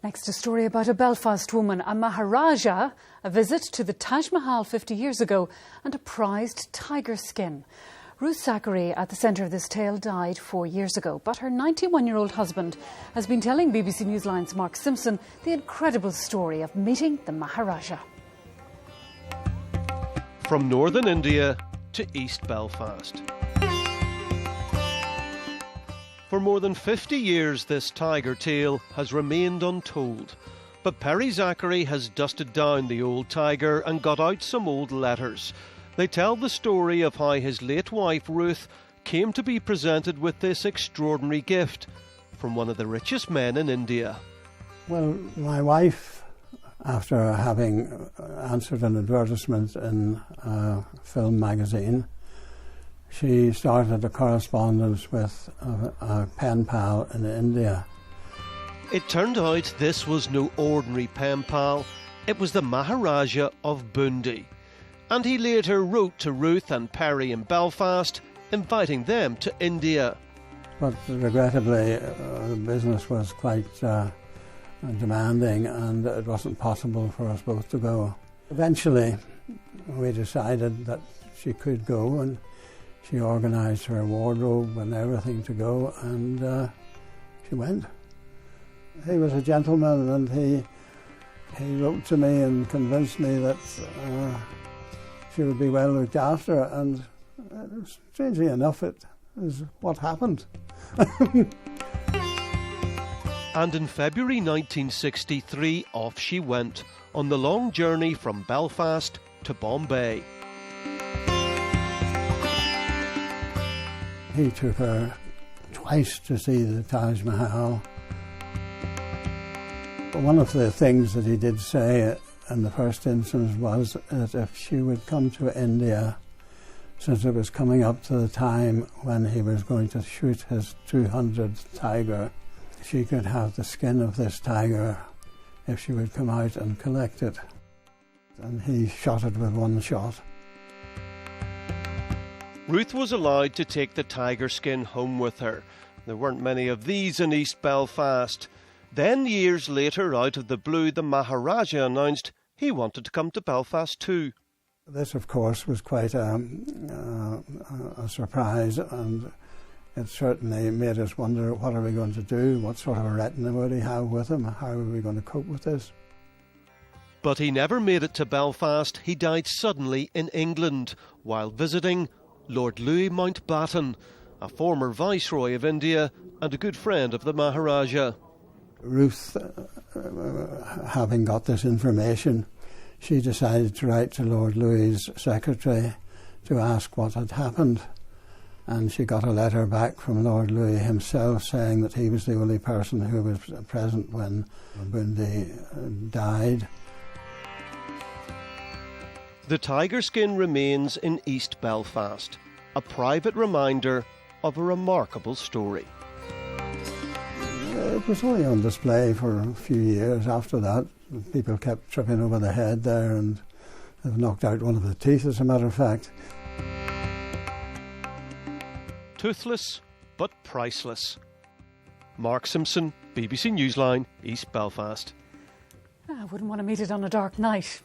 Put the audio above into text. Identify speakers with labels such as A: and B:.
A: Next, a story about a Belfast woman, a Maharajah, a visit to the Taj Mahal 50 years ago, and a prized tiger skin. Ruth, Zachary, at the centre of this tale, died 4 years ago, but her 91-year-old husband has been telling BBC Newsline's Mark Simpson the incredible story of meeting the Maharajah.
B: From northern India to East Belfast. For more than 50 years, this tiger tale has remained untold. But Perry Zachary has dusted down the old tiger and got out some old letters. They tell the story of how his late wife, Ruth, came to be presented with this extraordinary gift from one of the richest men in India. Well,
C: my wife, after having answered an advertisement in a film magazine, she started a correspondence with a pen pal in India.
B: It turned out this was no ordinary pen pal. It was the Maharajah of Bundi. And he later wrote to Ruth and Perry in Belfast, inviting them to India.
C: But regrettably, the business was quite demanding, and it wasn't possible for us both to go. Eventually, we decided that she could go, and she organised her wardrobe and everything to go, and she went. He was a gentleman, and he wrote to me and convinced me that she would be well looked after, and strangely enough, it is what happened.
B: And in February 1963, off she went on the long journey from Belfast to Bombay.
C: He took her twice to see the Taj Mahal. One of the things that he did say in the first instance was that if she would come to India, since it was coming up to the time when he was going to shoot his 200th tiger, she could have the skin of this tiger if she would come out and collect it. And he shot it with one shot.
B: Ruth was allowed to take the tiger skin home with her. There weren't many of these in East Belfast. Then, years later, out of the blue, the Maharajah announced he wanted to come to Belfast too.
C: This, of course, was quite a surprise, and it certainly made us wonder, what are we going to do? What sort of a retinue would he have with him? How are we going to cope with this?
B: But he never made it to Belfast. He died suddenly in England while visiting Lord Louis Mountbatten, a former Viceroy of India and a good friend of the Maharajah.
C: Ruth, having got this information, she decided to write to Lord Louis's secretary to ask what had happened. And she got a letter back from Lord Louis himself saying that he was the only person who was present when Bundi died.
B: The tiger skin remains in East Belfast, a private reminder of a remarkable story.
C: It was only on display for a few years after that. People kept tripping over the head there, and they've knocked out one of the teeth, as a matter of fact.
B: Toothless, but priceless. Mark Simpson, BBC Newsline, East Belfast.
A: I wouldn't want to meet it on a dark night.